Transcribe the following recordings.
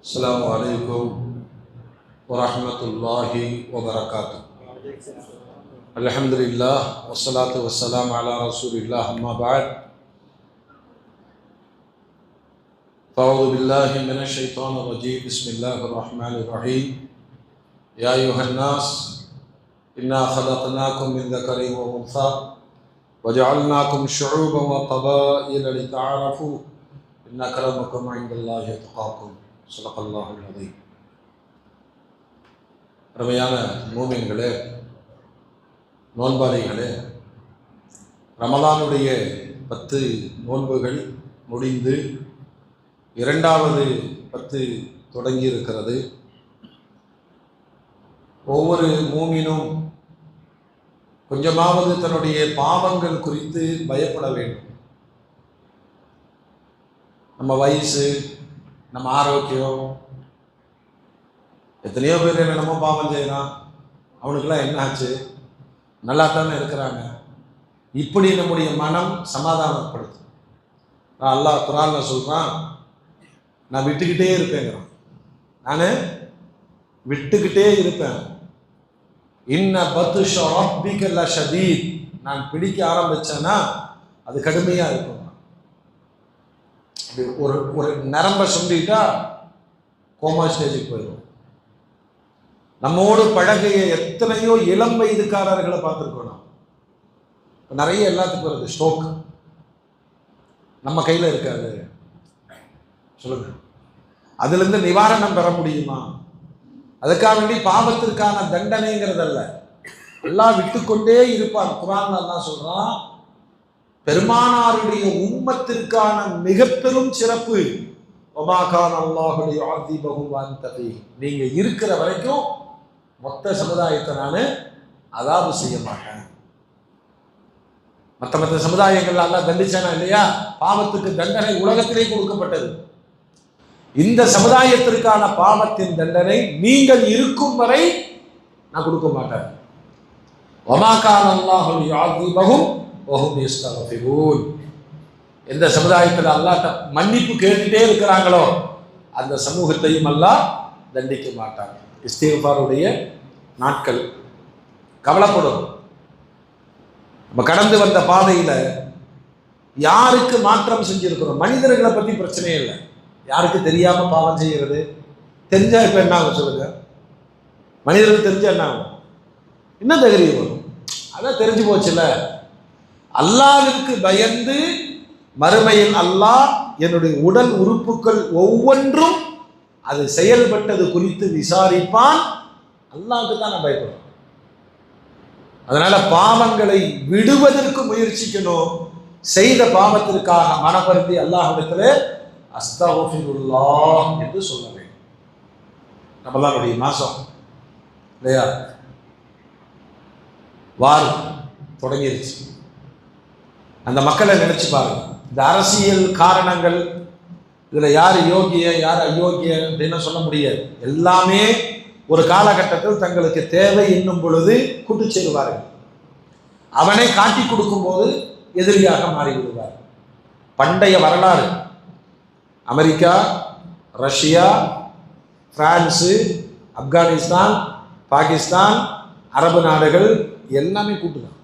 السلام عليكم ورحمة الله وبركاته. الحمد لله والصلاة والسلام على رسول الله أما بعد فأعوذ بالله من الشيطان الرجيم بسم الله الرحمن الرحيم يا أيها الناس إنا خلقناكم من ذكر وأنثى وجعلناكم شعوبا وقبائل لتعارفوا إن أكرمكم عند الله أتقاكم صدق الله العظيم. அருமையான மூமின்களே, நோன்பாளிகளே, ரமலானுடைய 10 நோன்புகள் முடிந்து இரண்டாவது 10 தொடங்கி இருக்கிறது. ஒவ்வொரு மூமினும் கொஞ்சமாவது தன்னுடைய பாவங்கள் குறித்து பயப்பட வேண்டும். நம்ம வயசு, நம்ம ஆரோக்கியம், எத்தனையோ பேர் என்னென்னமோ பாவம் செய்யலாம், அவனுக்கெல்லாம் என்ன ஆச்சு, நல்லா தானே இருக்கிறாங்க, இப்படி நம்முடைய மனம் சமாதானப்படுத்தும். அல்லாஹ் குர்ஆன்ல சொல்றான், நான் விட்டுக்கிட்டே இருப்பேங்கிறான். நான் விட்டுக்கிட்டே இருப்பேன். இன்ன பத்ஷ ரப்பிக லஷதீத், நான் பிடிக்க ஆரம்பிச்சேன்னா அது கடுமையா இருக்கும். ஒரு நரம்பை சுண்டிட்டா கோமா ஸ்டேஜுக்கு போயிடும். நம்மோடு பழகைய எத்தனையோ இளம் வயதுக்காரர்களை பார்த்துருக்கோம். நாம் நிறைய எல்லாத்துக்கும் வருது ஸ்ட்ரோக், நம்ம கையில் இருக்காது. சொல்லுங்க, அதுலேருந்து நிவாரணம் பெற முடியுமா? அதுக்காக வேண்டி பாவத்திற்கான தண்டனைங்கிறதல்ல, எல்லாம் விட்டுக்கொண்டே இருப்பான். குர்ஆன்ல அல்லாஹ் சொல்றான், பெருமானாருடைய உம்மத்திற்கான மிக பெரும் சிறப்பு வமா கான அல்லாஹு லியுஅஸிபஹும் வ அன்த ஃபீஹிம், நீங்க இருக்கிற வரைக்கும் மொத்த சமுதாயத்தை நான் அதாபு செய்ய மாட்டேன். மற்ற சமுதாயங்கள் அல்லாஹ் தண்டிச்சானா இல்லையா? பாவத்துக்கு தண்டனை உலகத்திலே கொடுக்கப்பட்டது. இந்த சமுதாயத்திற்கான பாவத்தின் தண்டனை நீங்கள் இருக்கும் வரை நான் கொடுக்க மாட்டேன். வமா கான அல்லாஹு லியுஅஸிபஹும் வ ஹும் யஸ்தக்ஃபிரூன், எந்த சமுதாயத்தில் அல்லாஹ் மன்னிப்பு கேட்டுட்டே இருக்கிறாங்களோ அந்த சமூகத்தையும் அல்லாஹ் தண்டிக்க மாட்டாங்க. இஸ்திக்ஃபாருடைய நாட்கள். கவலைப்படும். நம்ம கடந்து வந்த பாதையில யாருக்கு மாற்றம் செஞ்சிருக்கிறோம்? மனிதர்களை பத்தி பிரச்சனையே இல்லை. யாருக்கு தெரியாம பாவம் செய்யறது? தெரிஞ்சா இப்ப என்ன ஆகும் சொல்லுங்க? மனிதர்களுக்கு தெரிஞ்சா என்ன ஆகும்? என்ன தைரியம் வரும்? அதான் தெரிஞ்சு போச்சுல. அல்லாஹ்விற்கு பயந்து மறுமையில் அல்லாஹ் என்னுடைய உடல் உறுப்புகள் ஒவ்வொன்றும் அது செயல்பட்டது குறித்து விசாரிப்பான். அல்லாஹ்வுக்கு தான் நான் பயப்படுறேன். அதனால பாவங்களை விடுவதற்கு முயற்சிக்கணும். செய்த பாவத்திற்காக மனப்படுத்தி அல்லாஹ்விடத்திலே அஸ்தக்ஃபிருல்லாஹ் என்று சொல்ல வேண்டும். ரமலானுடைய மாசம் இல்லையா? வார் தொடங்கிருச்சு. அந்த மக்களை நினைச்சு பாருங்க. இந்த அரசியல் காரணங்கள், இதுல யார் யோகிய யார் அயோக்கிய அப்படின்னு சொல்ல முடியாது. எல்லாமே ஒரு காலகட்டத்தில் தங்களுக்கு தேவை என்னும் பொழுது கூட்டு சேருவார்கள். அவனை காட்டி கொடுக்கும் போது எதிரியாக மாறிவிடுவார். பண்டைய வரலாறு, America, Russia, France, Afghanistan, Pakistan, அரபு நாடுகள் எல்லாமே கூட்டுதான்.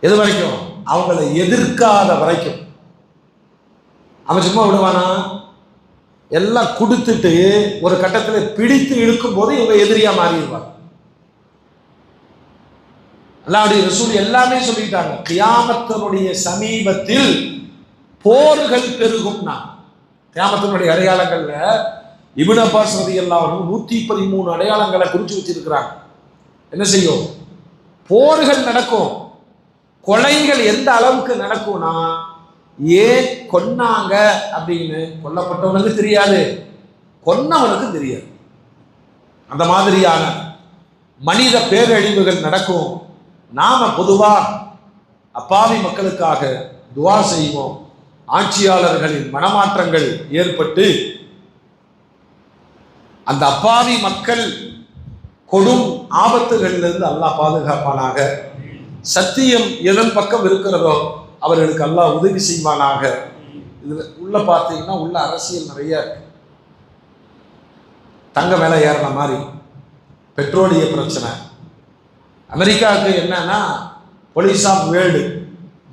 எது வரைக்கும்? அவங்களை எதிர்க்காத வரைக்கும். அவன் சும்மா விடுவானா? எல்லாம் கொடுத்துட்டு ஒரு கட்டத்தில் பிடித்து இழுக்கும் போது இவங்க எதிரியா மாறிடுவாங்க. அல்லாஹ்வுடைய ரசூல் எல்லாமே சொல்லிட்டாங்க. கியாமத்தினுடைய சமீபத்தில் போர்கள் பெருகும்னா. கியாமத்தினுடைய அடையாளங்கள்ல இப்னு அப்பாஸ் ரலியல்லாஹு அன்ஹு 113 அடையாளங்களை குறிச்சு வச்சிருக்கிறாங்க. என்ன செய்யும்? போர்கள் நடக்கும். கொலைகள் எந்த அளவுக்கு நடக்கும்னா, ஏன் கொன்னாங்க அப்படின்னு கொல்லப்பட்டவனுக்கு தெரியாது, கொன்னவனுக்கு தெரியாது. அந்த மாதிரியான மனித பேரழிவுகள் நடக்கும். நாம பொதுவா அப்பாவி மக்களுக்காக துஆ செய்வோம். ஆட்சியாளர்களின் மனமாற்றங்கள் ஏற்பட்டு அந்த அப்பாவி மக்கள் கொடும் ஆபத்துகளிலிருந்து அல்லாஹ் பாதுகாப்பானாக. சத்தியம் எதன் பக்கம் இருக்கிறதோ அவர்களுக்கு அல்லாஹ் உதவி செய்வானாக. இதில் உள்ள பார்த்தீங்கன்னா உள்ள அரசியல் நிறைய இருக்கு. தங்க விலை ஏறின மாதிரி, பெட்ரோலிய பிரச்சனை. அமெரிக்காவுக்கு என்னன்னா போலீஸ் ஆஃப் வேர்ல்டு,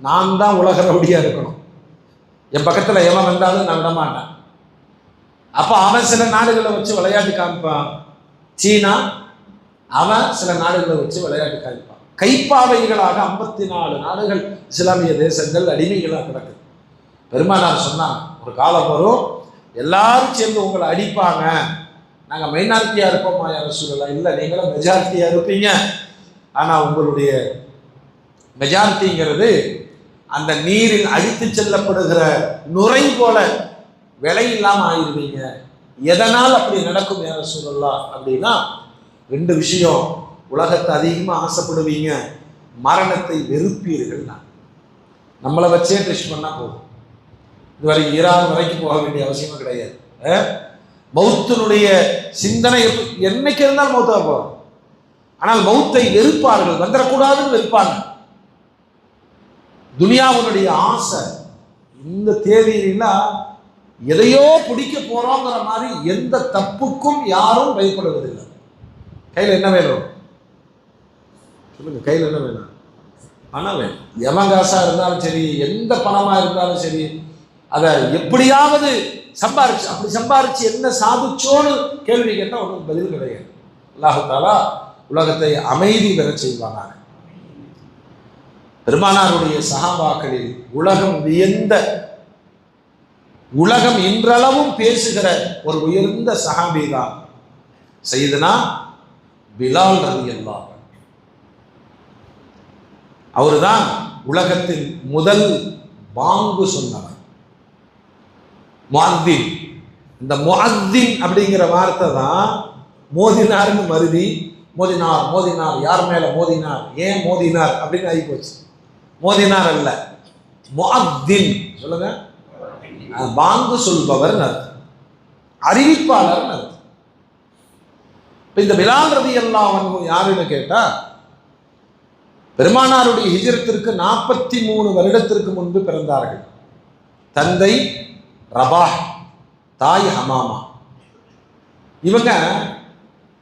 நான் தான் உலக ரவுடியாக இருக்கணும், என் பக்கத்தில் எவன் வந்தாலும் நான் விட மாட்டேன். அப்போ அவன் சில நாடுகளை வச்சு விளையாட்டு காமிப்பான். சீனா அவன் சில நாடுகளை வச்சு விளையாட்டு காமிப்பான். கைப்பாவைகளாக 54 நாடுகள் இஸ்லாமிய தேசங்கள் அடிமைகளாக கிடக்குது. பெருமானார் சொன்னாங்க, ஒரு காலம் வரும் எல்லாரும் சேர்ந்து உங்களை அடிப்பாங்க, நாங்கள் மைனாரிட்டியாக இருப்போமா யார சொல்லலாம், இல்லை நீங்களும் மெஜாரிட்டியாக இருப்பீங்க, ஆனால் உங்களுடைய மெஜாரிட்டிங்கிறது அந்த நீரில் அடித்து செல்லப்படுகிற நுரை போல விலை இல்லாமல் ஆயிடுவீங்க. எதனால் அப்படி நடக்கும் யார சொல்லலாம் அப்படின்னா 2 விஷயம். உலகத்தை அதிகமாக ஆசைப்படுவீங்க, மரணத்தை வெறுப்பீர்கள். நம்மளை வச்சே டெஸ்ட் பண்ணால் போதும். இதுவரை ஈரான் வரைக்கும் போக வேண்டிய அவசியமும் கிடையாது. மௌத்தினுடைய சிந்தனை என்னைக்கு இருந்தாலும் மௌத்தாக போகும். ஆனால் மௌத்தை வெறுப்பார்கள், வந்துடக்கூடாதுன்னு வெறுப்பாங்க. துனியாவுடைய ஆசை, இந்த தேதியிலாம் எதையோ பிடிக்க போறோங்கிற மாதிரி எந்த தப்புக்கும் யாரும் பயப்படுவதில்லை. கையில் என்ன வேணும் சொல்லுங்க, கையில் என்ன வேணும்? பணம் வேணும். எவன் காசா இருந்தாலும் சரி, எந்த பணமா இருந்தாலும் சரி, அதை எப்படியாவது சம்பாரிச்சு, அப்படி சம்பாரிச்சு என்ன சாதிச்சோன்னு கேள்வி கேட்டால் ஒன்றும் பதில் கிடையாது. அல்லாஹ் தஆலா உலகத்தை அமைதி பெற செய்வானாக. பெருமானாருடைய சஹாபாக்களில் உலகம் வியந்த, உலகம் இன்றளவும் பேசுகிற ஒரு உயர்ந்த சஹாபி தான் சையதுனா பிலால் ரலியல்லாஹு அன்ஹு. அவர்தான் உலகத்தின் முதல் பாங்கு சொன்னவர், முஅத்தின். இந்த முஅத்தின் அப்படிங்கிற வார்த்தை தான் மோதினார்னு மருதி, மோதினார் மோதினார், யார் மேல மோதினார், ஏன் மோதினார் அப்படின்னு ஆகி போச்சு. மோதினார் அல்ல, முஅத்தின். சொல்லுங்க, பாங்கு சொல்பவர் அர்த்தம், அறிவிப்பாளர் அர்த்தம். இந்த பிலால் ரலியல்லாஹு அன்ஹு யாருன்னு கேட்டா, பெருமானாருடைய ஹிஜ்ரத்திற்கு 43 வருடத்திற்கு முன்பு பிறந்தார்கள். தந்தை ரபாஹ், தாய் ஹமாமா. இவங்க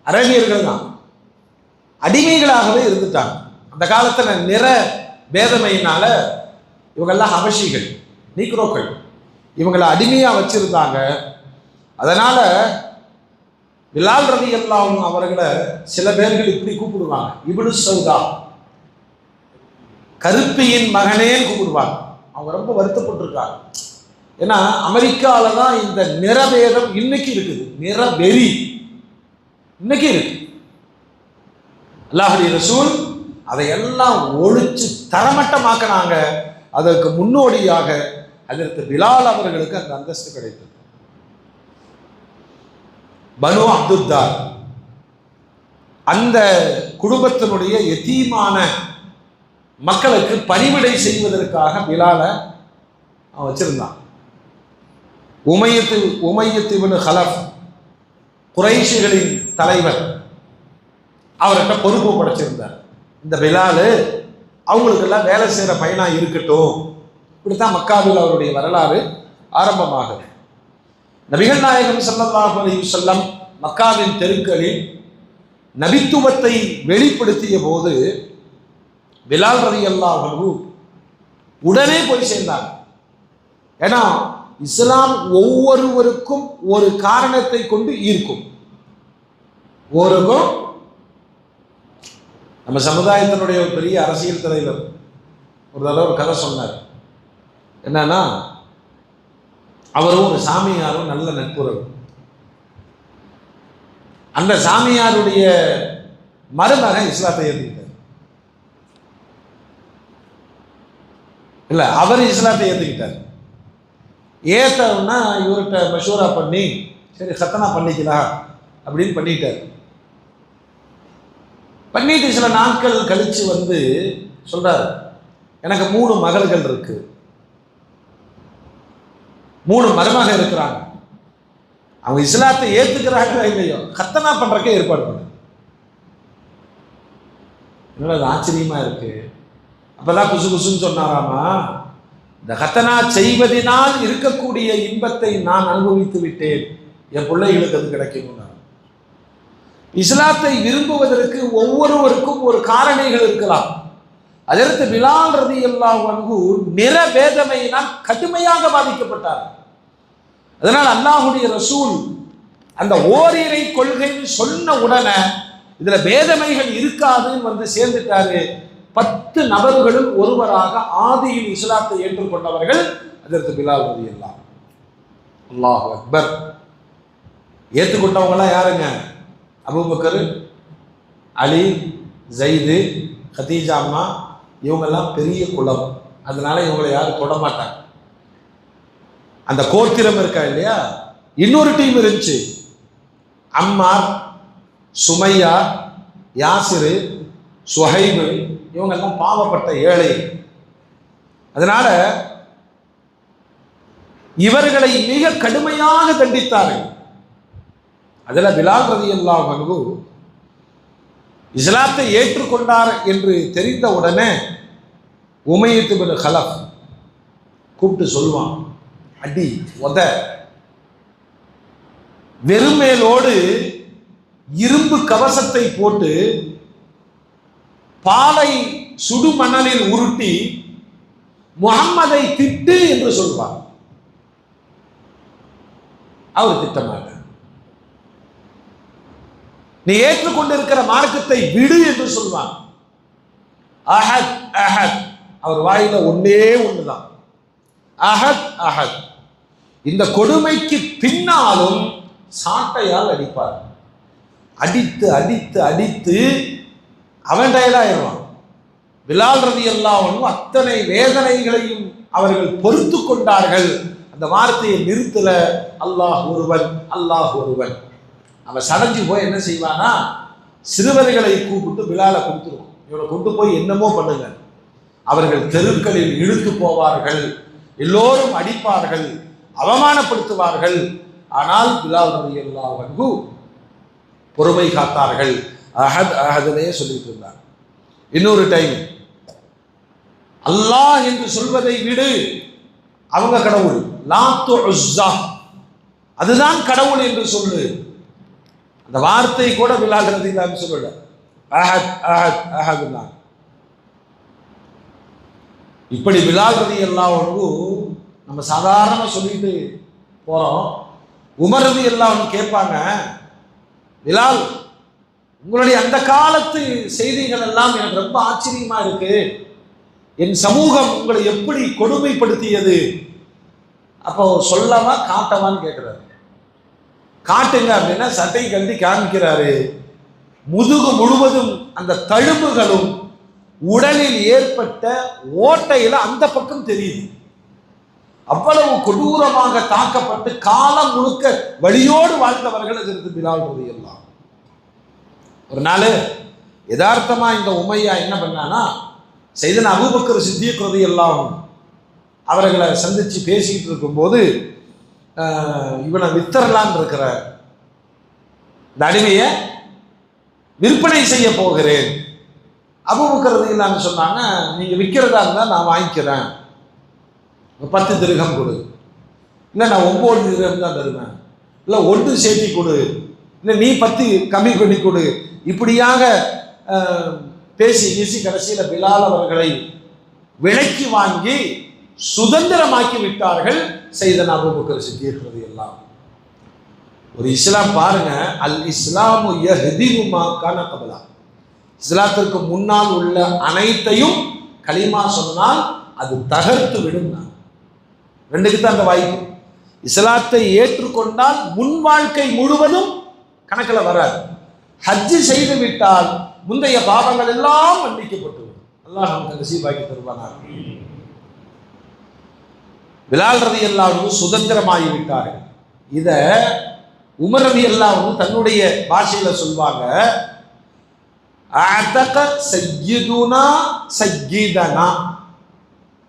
அரபியர்கள் தான், அடிமைகளாகவே இருந்துட்டாங்க. அந்த காலத்துல நிற பேதமையினால இவங்கெல்லாம் ஹபஷிகள், நீக்ரோக்கள், இவங்களை அடிமையா வச்சிருந்தாங்க. அதனால பிலால் ரலியல்லாஹு அன்ஹு அவர்களை சில பேர்கள் இப்படி கூப்பிடுவாங்க, இப்னு சௌதா, கருப்பியின் மகனேன்னு கூப்பிடுவாங்க. அவங்க ரொம்ப வருத்தப்பட்டிருக்காங்க. ஏன்னா அமெரிக்கால தான் இந்த நிறபேதம் இன்னைக்கு இருக்குது, நிறவெறி இன்னைக்கு இருக்கு. அல்லாஹ்வுடைய ரசூல் அதையெல்லாம் ஒழிச்சு தரமட்டமாக்கினாங்க. அதற்கு முன்னோடியாக அதற்கு பிலால் அவர்களுக்கு அந்த அந்தஸ்து கிடைத்தது. பனு அப்துத்தார் அந்த குடும்பத்தினுடைய யதீமான மக்களுக்கு பணிவிடை செய்வதற்காக பிலாலை அவன் வச்சிருந்தான். உமையத் இப்னு ஹலஃப், குறைஷிகளின் தலைவர், அவர்கிட்ட பொறுப்பு படைச்சிருந்தார். இந்த பிலால் அவங்களுக்கெல்லாம் வேலை செய்கிற பையனா இருக்கட்டும். இப்படித்தான் மக்காவில் அவருடைய வரலாறு ஆரம்பமாகுது. நபிகள் நாயகம் ஸல்லல்லாஹு அலைஹி வஸல்லம் மக்காவின் தெருக்களில் நபித்துவத்தை வெளிப்படுத்திய போது பிலால் ரலியல்லாஹு அன்ஹு உடனே போய் சேர்ந்தாங்க. ஏன்னா இஸ்லாம் ஒவ்வொருவருக்கும் ஒரு காரணத்தை கொண்டு ஈர்க்கும். ஒருவருக்கும் நம்ம சமுதாயத்தினுடைய ஒரு பெரிய அரசியல் தலைவர் ஒரு தடவை ஒரு கதை சொன்னார். என்னன்னா, அவரும் ஒரு சாமியாரும் நல்ல நட்புறவு. அந்த சாமியாருடைய மருமகன் இஸ்லாத்தை ஏற்றுக்கிட்டார். இல்ல, அவர் இஸ்லாத்தை ஏற்றுக்கிட்டார். ஏத்தவன்னா இவர்கிட்ட மஷூரா பண்ணி சரி சத்தனா பண்ணிக்கலாம் அப்படின்னு பண்ணிட்டார். பண்ணிட்டு சில நாட்கள் கழிச்சு வந்து சொல்றாரு, எனக்கு 3 மகள்கள் இருக்கு, 3 மருமக இருக்கிறாங்க, அவங்க இஸ்லாத்தை ஏத்துக்கிறாங்களோ இல்லையோ கத்தனா பண்றக்கே ஏற்பாடு பண்ணு. என்னோட ஆச்சரியமா இருக்கு. அப்பதான் குசு குசுன்னு சொன்னாராமா, இந்த கத்தனா செய்வதனால் இருக்கக்கூடிய இன்பத்தை நான் அனுபவித்து விட்டேன், என் பிள்ளைகளுக்கு அது கிடைக்கணும். இஸ்லாத்தை விரும்புவதற்கு ஒவ்வொருவருக்கும் ஒரு காரணிகள் இருக்கலாம். அதற்கு பிலால் ரலியல்லாஹு அன்ஹு நிறவேதமையினால் கடுமையாக பாதிக்கப்பட்டார். அதனால் அல்லாஹ்வுடைய ரசூல் அந்த ஓரிரை கொள்கைன்னு சொன்ன உடனே இதுல வேதமைகள் இருக்காதுன்னு வந்து சேர்ந்துட்டாரு. 10 நபர்களும் ஒருவராக ஆதியில் இஸ்லாத்தை ஏற்றுக்கொண்டவர்கள் அதற்கு பிலால் ரலியல்லாஹு. அல்லாஹு அக்பர். ஏற்றுக்கொண்டவங்களாம் யாருங்க? அபூபக்கர், அலி, ஜைது, கதீஜா அம்மா, இவங்கெல்லாம் பெரிய குலம். அதனால இவங்களை யாரும் தொடமாட்டாங்க. அந்த கோத்திரம் இருக்கா இல்லையா, இன்னொரு டீம் இருந்துச்சு. அம்மார், சுமையா, யாசிரு, சுஹைபு, இவங்கெல்லாம் பாவப்பட்ட ஏழை. அதனால இவர்களை மிக கடுமையாக தண்டித்தார்கள். அதில் பிலால் ரலியல்லாஹு அன்ஹு இஸ்லாத்தை ஏற்றுக்கொண்டார் என்று தெரிந்த உடனே உமையத் பின் கலஃப் கூப்பிட்டு சொல்லுவான், அடி உத. வெறுமேலோடு இரும்பு கவசத்தை போட்டு பாலை சுடுமணலில் உருட்டி முஹம்மதை திட்டு என்று சொல்வார். அவர் திட்டமாட்டார். நீ ஏற்றுக்கொண்டிருக்கிற மார்க்கத்தை விடு என்று சொல்வான். அஹத் அஹத், அவர் வாயில ஒன்னே ஒண்ணுதான், அஹத் அஹத். இந்த கொடுமைக்கு பின்னாலும் சாட்டையால் அடிப்பார். அடித்து அடித்து அடித்து அவன் டயர்டாயிருவான். பிலால் ரலியல்லாஹு அன்ஹு அத்தனை வேதனைகளையும் அவர்கள் பொறுத்து கொண்டார்கள். அந்த வார்த்தையை நிறுத்தல, அல்லாஹ் ஒருவன், அல்லாஹ் ஒருவன். அவன் சடைஞ்சு போய் என்ன செய்வானா, சிறுவர்களை கூப்பிட்டு பிலாலை கொடுத்துருவான், இவனை கொண்டு போய் என்னமோ பண்ணுங்க. அவர்கள் தெருக்களில் இழுத்து போவார்கள், எல்லோரும் அடிப்பார்கள், அவமானப்படுத்துவார்கள். ஆனால் பிலால் ரலியல்லாஹு அன்ஹு பொறுமை காத்தார்கள். அஹத் அஹதுனே சொல்லிட்டு இருந்தார். இன்னொரு டைம், அல்லாஹ் என்று சொல்வதை விடு, அவங்க கடவுள், லாத்து உஸ்ஸா, அதுதான் கடவுள் என்று சொல்லு. அந்த வார்த்தை கூட பிலால் ரலியல்லாஹு சொல்லல, அஹத் அஹத் அஹதுனா. இப்படி பிலால் ரலியல்லாஹு அன்ஹு நம்ம சாதாரண சொல்லிட்டு போறோம். உமர் ரலியல்லாஹு அன்ஹு கேட்பாங்க, பிலால், உங்களுடைய அந்த காலத்து செய்திகள் எல்லாம் எனக்கு ரொம்ப ஆச்சரியமா இருக்கு. என் சமூகம் உங்களை எப்படி கொடுமைப்படுத்தியது. அப்போ சொல்லவா காட்டவான்னு கேட்கிறாரு. காட்டுங்க அப்படின்னா சட்டை கழட்டி காமிக்கிறாரு. முதுகு முழுவதும் அந்த தழும்புகளும் உடலில் ஏற்பட்ட ஓட்டையில அந்த பக்கம் தெரியுது. அவ்வளவு கொடூரமாக தாக்கப்பட்டு காலம் முழுக்க வழியோடு வாழ்ந்தவர்கள் அதற்கு பிலால் ரலியல்லாஹு. ஒரு நாள் யதார்த்தமா இந்த உமையா என்ன பண்ணானா, சையதுனா அபூபக்கர் சித்திக் ரலியல்லாஹு அவர்களை சந்திச்சு பேசிக்கிட்டு இருக்கும்போது, இவனை வித்தரலான் இருக்கிற இந்த அடிமையை விற்பனை செய்ய போகிறேன். அபூபக்கர் ரலியல்லாஹு சொன்னாங்க, நீங்க விற்கிறதா இருந்தால் நான் வாங்கிக்கிறேன், 10 திர்ஹம் கொடு, இல்லை நான் 9 திர்ஹம் தான் தருவேன், இல்லை 1 சேர்த்தி கொடு, இல்லை நீ 10 கம்மி பண்ணி கொடு. இப்படியாக பேசி வீசி கடைசியில் பிலால் அவர்களை விலைக்கு வாங்கி சுதந்திரமாக்கி விட்டார்கள் சையதுனா அபூபக்கர் சித்திக் ரலியல்லாஹு. ஒரு இஸ்லாம் பாருங்க, அல் இஸ்லாமு யஹ்திமு மா கான கபலா. இஸ்லாத்திற்கு முன்னால் உள்ள அனைத்தையும் கலிமா சொன்னால் அது தகர்த்து விடும். ரெண்டுக்கு தான் அந்த வாய்ப்பு. இஸ்லாத்தை ஏற்றுக்கொண்டால் முன் வாழ்க்கை முழுவதும் கணக்கில் வராது. ஹஜ்ஜு செய்து விட்டால் முந்தைய பாவங்கள் எல்லாம் மன்னிக்கப்பட்டு அல்லாஹ் நமக்கு நசீபாக்கி தருவானார். பிலால் ரலியல்லாஹு சுதந்திரமாகி விட்டார்கள். இத உமர் ரலியல்லாஹு தன்னுடைய பாஷையில சொல்வாங்க, அத்தக சய்யிதுனா சய்யிதனா.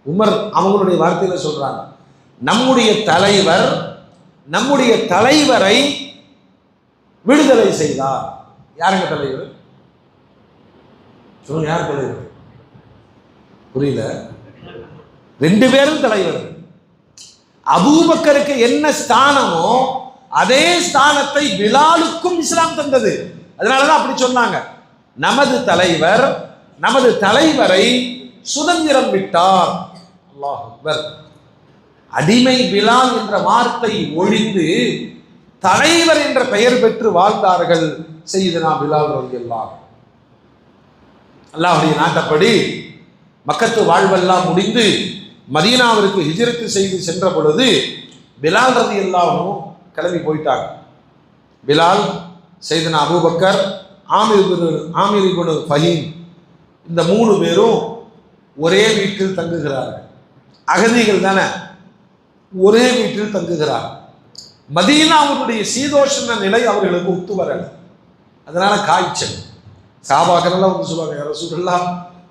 உமர் அவங்களுடைய வார்த்தையில சொல்றாங்க, நம்முடைய தலைவர் நம்முடைய தலைவரை விடுதலை செய்தார். யாருங்க தலைவர்? சொல்லுங்க, யார் தலைவர்? புரியல. 2 பேரும் தலைவர். அபூபக்கருக்கு என்ன ஸ்தானமோ அதே ஸ்தானத்தை பிலாலுக்கும் இஸ்லாம் தந்தது. அதனாலதான் அப்படி சொன்னாங்க, நமது தலைவர் நமது தலைவரை சுதந்திரம் விட்டார். அல்லாஹ் அக்பர். அடிமை பிலால் என்ற வார்த்தை ஒழிந்து தலைவர் என்ற பெயர் பெற்று வாழ்ந்தார்கள் சையதுனா பிலால் ரலியல்லாஹு. அல்லாஹ்வுடைய நாட்டப்படி மக்கத்து வாழ்வெல்லாம் முடிந்து மதீனாவிற்கு ஹிஜ்ரத் செய்து சென்ற பொழுது பிலால் ரலியல்லாஹு கிளம்பி போயிட்டாங்க. பிலால், சையதுனா அபூபக்கர், ஆமிர் இப்னு ஃபஹீம், இந்த 3 பேரும் ஒரே வீட்டில் தங்குகிறார்கள். அகதிகள் தானே, ஒரே வீட்டில் தங்குகிறார்கள். மதீனாவுடைய சீதோஷண நிலை அவர்களுக்கு ஒத்து வரல. அதனால காய்ச்சல். சஹாபாக்கள் எல்லாம் வந்து சொல்லுவாங்க, யா ரசூலல்லாஹ்,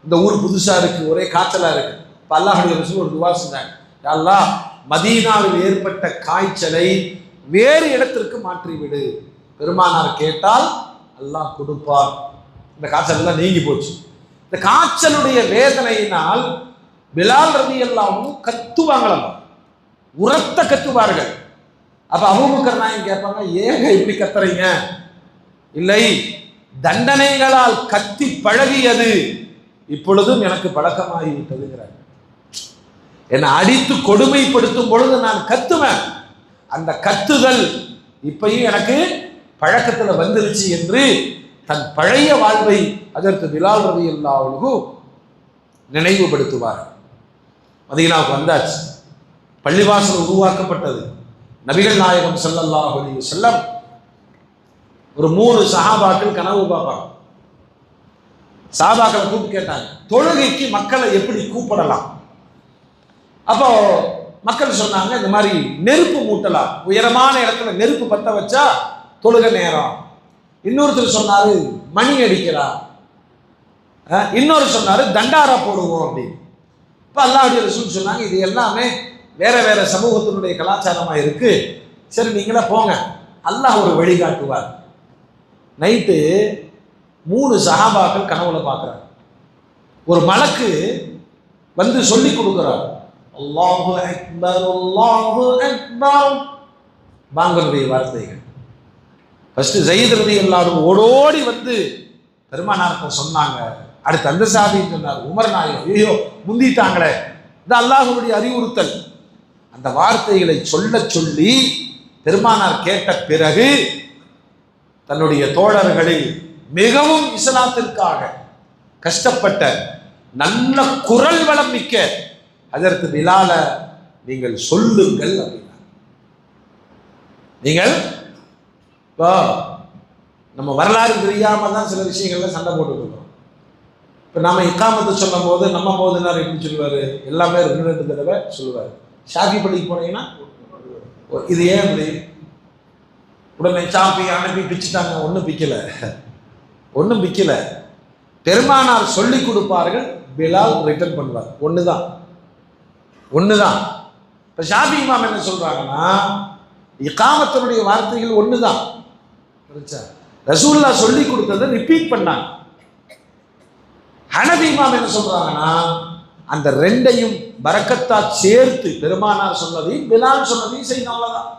இந்த ஊர் புதுசா இருக்கு, ஒரே காய்ச்சலா இருக்கு. இப்ப அல்லாஹ்வுடைய ரசூல் ஒரு துவா செஞ்சாங்க, யா அல்லாஹ், மதீனாவில் ஏற்பட்ட காய்ச்சலை வேறு இடத்திற்கு மாற்றிவிடு. பெருமானார் கேட்டால் அல்லாஹ் கொடுப்பார். இந்த காய்ச்சல் எல்லாம் நீங்கி போச்சு. இந்த காய்ச்சலுடைய வேதனையினால் பிலால் ரலியல்லாஹு கத்துவாங்களாம், உரத்த கத்துவார்கள். அப்ப அபூபக்கர் நாயகம் கேட்பாங்க, ஏங்க இப்படி கத்துறீங்க? இல்லை, தண்டனைகளால் கத்தி பழகியது இப்பொழுதும் எனக்கு பழக்கமாகிவிட்டதுங்கிறார். என்னை அடித்து கொடுமைப்படுத்தும் பொழுது நான் கத்துவேன், அந்த கத்துதல் இப்பயும் எனக்கு பழக்கத்துல வந்துருச்சு என்று தன் பழைய வாழ்வை அதற்கு பிலால் ரலியல்லாஹு நினைவுபடுத்துவார். மதீனாவுக்கு வந்தாச்சு, பள்ளிவாசல் உருவாக்கப்பட்டது. நபிகள் நாயகம் ஸல்லல்லாஹு அலைஹி வஸல்லம் ஒரு 3 சஹாபாக்கள் கனவு பார்ப்பாங்க. சஹாபாக்களை கூப்பிட்டு கேட்டாங்க, தொழுகைக்கு மக்களை எப்படி கூப்பிடலாம்? அப்போ மக்கள் சொன்னாங்க, இந்த மாதிரி நெருப்பு மூட்டலாம், உயரமான இடத்துல நெருப்பு பத்த வச்சா தொழுகை நேரம். இன்னொருத்தர் சொன்னாரு மணி அடிக்கலாம், இன்னொரு சொன்னாரு தண்டாரா போடுவோம் அப்படின்னு. இப்போ அல்லாஹ்வுடைய ரசூல் சொன்னாங்க, இது எல்லாமே வேற வேற சமூகத்தினுடைய கலாச்சாரமா இருக்கு, சரி நீங்களே போங்க, அல்லாஹ் ஒரு வழிகாட்டுவார். நைட்டு 3 சஹாபாக்கள் கனவுல பார்க்குறாங்க. ஒரு மலக்கு வந்து சொல்லி கொடுக்குறார், அல்லாஹு அக்பர் அல்லாஹு அக்பர், பாங்கனுடைய வார்த்தைகள். ஃபர்ஸ்ட் ஸைத் ரலியல்லாஹு ஓடோடி வந்து பெருமானாருக்கு சொன்னாங்க. அடுத்து அந்த சாதின்னு சொன்னார், உமர் நாயகம், ஐயோ முந்திட்டாங்களே, இது அல்லாஹ்வுடைய அறிவுறுத்தல். அந்த வார்த்தைகளை சொல்ல சொல்லி பெருமானார் கேட்ட பிறகு தன்னுடைய தோழர்களில் மிகவும் இஸ்லாத்திற்காக கஷ்டப்பட்ட நல்ல குரல் வளம் மிக்க அதற்கு பிலால நீங்கள் சொல்லுங்கள் அப்படின்னா. நீங்கள் நம்ம வரலாறு தெரியாம தான் சில விஷயங்கள்ல சண்டை போட்டுருக்கோம். இப்போ நாம இக்காமத்தை சொல்லும் போது நம்ம போதுனார் எப்படி சொல்லுவாரு, எல்லாமே 2 தடவை சொல்லுவார். ஷாஃபி பள்ளிக்கு போனீங்கன்னா இது ஏன் அப்படி உடனே சாப்பி அனுப்பி பிச்சுட்டாங்க? ஒன்றும் பிக்கல. பெருமானார் சொல்லி கொடுப்பார்கள், பிலால் ரிட்டர்ன் பண்ணுவார். ஒண்ணுதான். இப்போ ஷாஃபி இமாம் என்ன சொல்றாங்கன்னா, இகாமத்தினுடைய வார்த்தைகள் ஒண்ணுதான், ரசூலுல்லாஹ் சொல்லி கொடுத்ததை ரிப்பீட் பண்ணாங்க. ஹனஃபி இமாம் என்ன சொல்றாங்கன்னா, அந்த 2ஐயும் பரக்கத்தா சேர்த்து பெருமானார் சொன்னதையும் பிலால் சொன்னதையும் செய்யணும், அவ்வளவுதான்.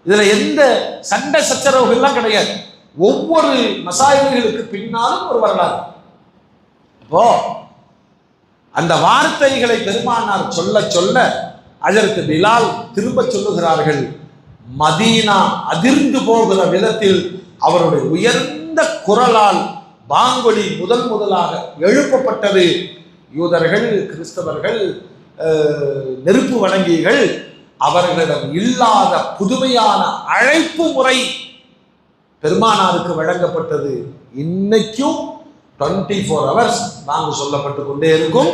இதுல எந்த சண்டை சச்சரவுகள்லாம் கிடையாது. ஒவ்வொரு மசாயில்களுக்கு பின்னாலும் ஒரு வரலாறு. அப்போ அந்த வார்த்தைகளை பெருமானார் சொல்ல சொல்ல அதற்கு பிலால் திரும்ப சொல்லுகிறார்கள். மதீனா அதிர்ந்து போகிற விதத்தில் அவருடைய உயர்ந்த குரலால் பாங்கொலி முதலாக எழுப்பப்பட்டது. யூதர்கள், கிறிஸ்தவர்கள், நெருப்பு வணங்கிகள், அவர்களிடம் இல்லாத புதுமையான அழைப்பு முறை பெருமானாருக்கு வழங்கப்பட்டது. இன்னைக்கும் 24 hours நாங்க சொல்லப்பட்டு கொண்டே இருக்கும்,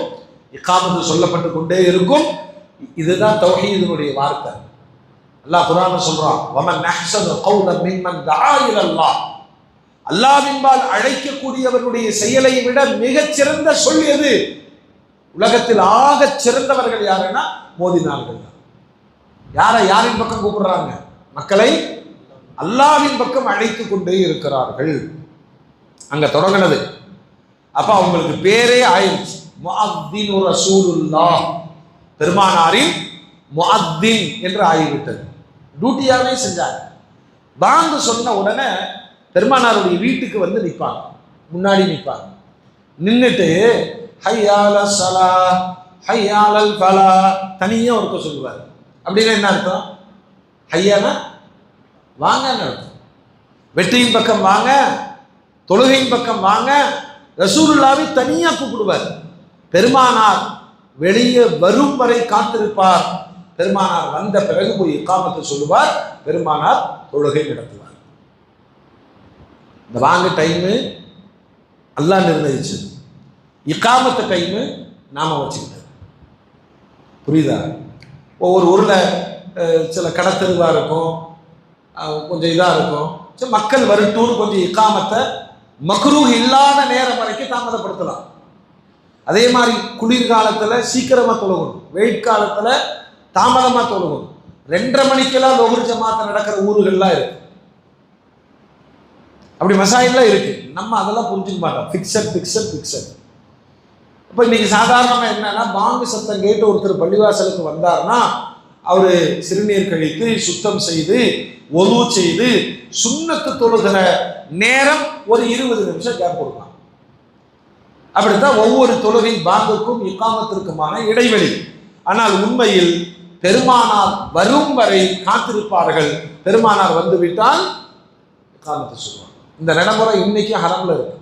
இகாமத்து சொல்லப்பட்டு கொண்டே இருக்கும். இதுதான் தௌஹீதுடைய வார்த்தை. அல்லாஹ் குர்ஆன்ல சொல்றான், வமன் அஹ்ஸனு கௌலன் மிம்மன் தஆ இலல்லாஹ், அல்லாஹ்வின்பால் அழைக்கக்கூடியவர்களுடைய செயலை விட மிகச் சிறந்த சொல் எது? உலகத்தில் ஆகச் சிறந்தவர்கள் யாருன்னா மோதினார்கள். யாரின் பக்கம் கூப்பிடுறாங்க? மக்களை அல்லாஹ்வின் பக்கம் அழைத்து கொண்டே இருக்கிறார்கள். அங்க தொடங்கினது. அப்ப அவங்களுக்கு பேரே ஆயிடுச்சு, முஅத்தின் ரசூலுல்லாஹ், பெருமானாரின் முஅத்தின் என்று ஆகிவிட்டது. டியூட்டியாவே செஞ்சாங்க. பாங்கு சொன்ன உடனே பெருமானாருடைய வீட்டுக்கு வந்து நிற்பாங்க, முன்னாடி நிற்பாங்க. நின்றுட்டு ஹையால சலா ஹையாலல் ஃபலா தனியாக ஒருக்க சொல்லுவார். அப்படின்னா என்ன அர்த்தம்? ஹையானா வாங்கன்னு அர்த்தம். வெற்றியின் பக்கம் வாங்க, தொழுகையின் பக்கம் வாங்க. ரசூலுல்லாவை தனியாக கூப்பிடுவார். பெருமானார் வெளியே வரும் வரை காத்திருப்பார். பெருமானார் வந்த பிறகு போய் இக்காமத்தை சொல்லுவார். பெருமானார் தொழுகை நடத்துவார். இந்த வாங்க டைமு அல்லாஹ் நிர்ணயிச்சது, இக்காமத்த டைமு நாம வச்சுக்கிட்டது. புரியுதா? ஒவ்வொரு ஊரில் சில கடத்தெருவாக இருக்கும், கொஞ்சம் இதாக இருக்கும். சரி, மக்கள் வரட்டும்னு கொஞ்சம் இக்காமத்தை மக்ரூஹ் இல்லாத நேரம் வரைக்கும் தாமதப்படுத்தலாம். அதே மாதிரி குளிர்காலத்தில் சீக்கிரமாக தொழுகணும், வெயில் காலத்தில் தாமதமாக தொழுகணும். 2:30 மணிக்கெல்லாம் லொஹர் ஜமாத் நடக்கிற ஊர்கள்லாம் இருக்கு. அப்படி மசாயிலாம் இருக்கு. நம்ம அதெல்லாம் புரிஞ்சுக்க மாட்டோம். ஃபிக்ஸட். இப்போ இன்னைக்கு சாதாரணமாக என்னன்னா, பாங்கு சத்தம் கேட்டு ஒருத்தர் பள்ளிவாசலுக்கு வந்தார்னா அவரு சிறுநீர் கழித்து சுத்தம் செய்து ஒது செய்து சுன்னத்து தொழுகிற நேரம் ஒரு 20 நிமிஷம் கேப் கொடுக்கலாம். அப்படித்தான் ஒவ்வொரு தொழுகை பாங்குக்கும் இக்காமத்திற்குமான இடைவெளி. ஆனால் உண்மையில் பெருமானார் வரும் வரை காத்திருப்பார்கள். பெருமானார் வந்து விட்டால் இக்காமத்தை சொல்லுவாங்க. இந்த நடைமுறை இன்னைக்கு ஹரம்ல இருக்கு.